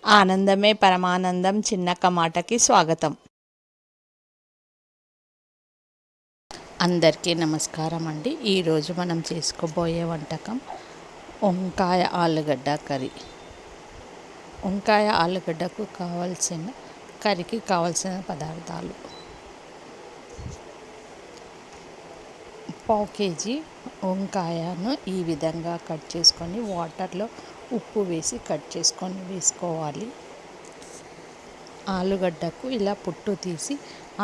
ఆనందమే పరమానందం చిన్నక్క మాటకి స్వాగతం. అందరికీ నమస్కారం అండి. ఈరోజు మనం చేసుకోబోయే వంటకం వంకాయ ఆలుగడ్డ కర్రీ. వంకాయ ఆలుగడ్డకు కర్రీకి కావాల్సిన పదార్థాలు: పావు కేజీ వంకాయను ఈ విధంగా కట్ చేసుకొని వాటర్లో ఉప్పు వేసి కట్ చేసుకొని వేసుకోవాలి. ఆలుగడ్డకు ఇలా పొట్టు తీసి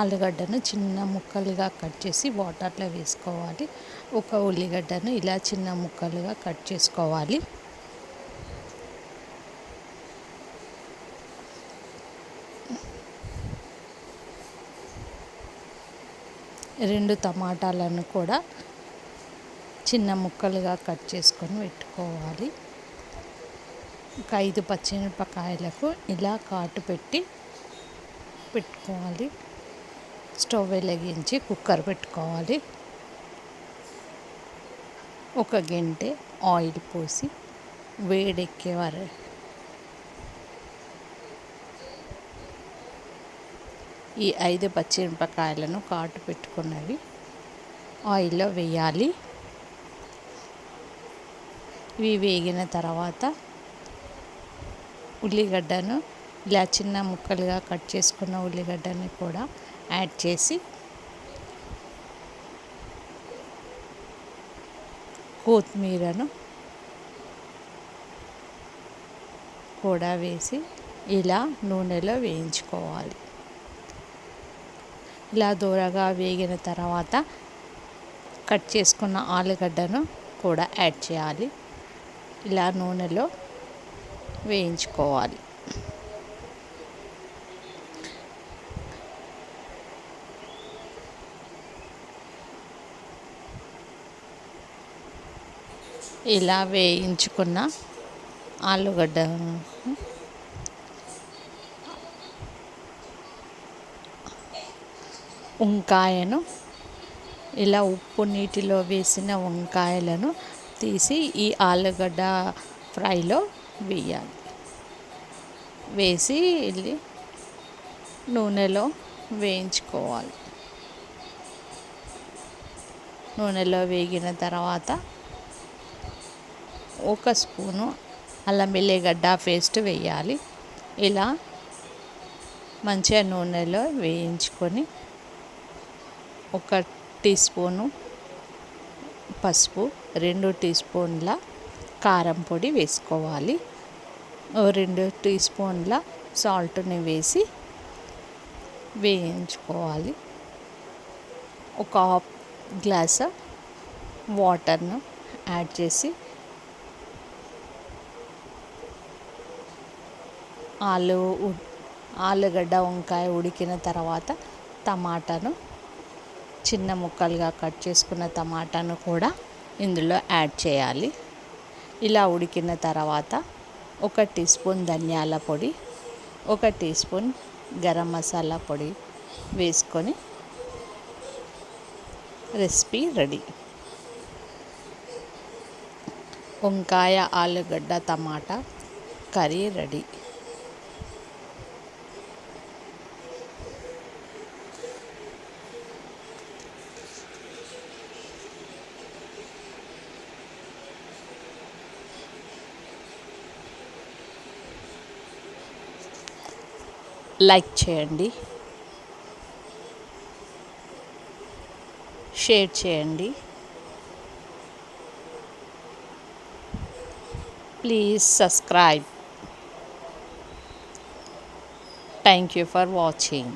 ఆలుగడ్డను చిన్న ముక్కలుగా కట్ చేసి వాటర్లో వేసుకోవాలి. ఒక ఉల్లిగడ్డను ఇలా చిన్న ముక్కలుగా కట్ చేసుకోవాలి. రెండు టమాటాలను కూడా చిన్న ముక్కలుగా కట్ చేసుకొని పెట్టుకోవాలి. ఒక 5 పచ్చిమిరపకాయలకు ఇలా ఘాటు పెట్టుకోవాలి. స్టవ్ వెలిగించి కుక్కర్ పెట్టుకోవాలి. ఒక గంటె ఆయిల్ పోసి వేడెక్కే వరకు ఈ 5 పచ్చిమిరపకాయలను ఘాటు పెట్టుకున్నవి ఆయిల్లో వేయాలి. ఇవి వేగిన తర్వాత ఉల్లిగడ్డను ఇలా చిన్న ముక్కలుగా కట్ చేసుకున్న ఉల్లిగడ్డని కూడా యాడ్ చేసి కొత్తిమీరను కూడా వేసి ఇలా నూనెలో వేయించుకోవాలి. ఇలా దూరగా వేగిన తర్వాత కట్ చేసుకున్న ఆలుగడ్డను కూడా యాడ్ చేయాలి. ఇలా నూనెలో వేయించుకోవాలి. ఇలా వేయించుకున్న ఆలుగడ్డ వంకాయను ఇలా ఉప్పు నీటిలో వేసిన వంకాయలను తీసి ఈ ఆలుగడ్డ ఫ్రైలో వేయాలి. వేసి నూనెలో వేయించుకోవాలి. నూనెలో వేగిన తర్వాత ఒక స్పూను అల్లం వెల్లిగడ్డ పేస్ట్ వేయాలి. ఇలా మంచిగా నూనెలో వేయించుకొని 1 టీ స్పూను పసుపు, 2 టీ స్పూన్ల కారం పొడి వేసుకోవాలి. 2 టీ స్పూన్ల సాల్ట్ని వేసి వేయించుకోవాలి. ఒక హాఫ్ గ్లాసు వాటర్ను యాడ్ చేసి ఆలుగడ్డ వంకాయ ఉడికిన తర్వాత టమాటాను చిన్న ముక్కలుగా కట్ చేసుకున్న టమాటాను కూడా ఇందులో యాడ్ చేయాలి. ఇలా ఉడికిన తర్వాత 1 టీ స్పూన్ ధనియాల పొడి, 1 టీ స్పూన్ గరం మసాలా పొడి వేసుకొని రెసిపీ రెడీ. వంకాయ ఆలుగడ్డ టమాటా కర్రీ రెడీ. లైక్ చేయండి, షేర్ చేయండి. Please subscribe. Thank you for watching.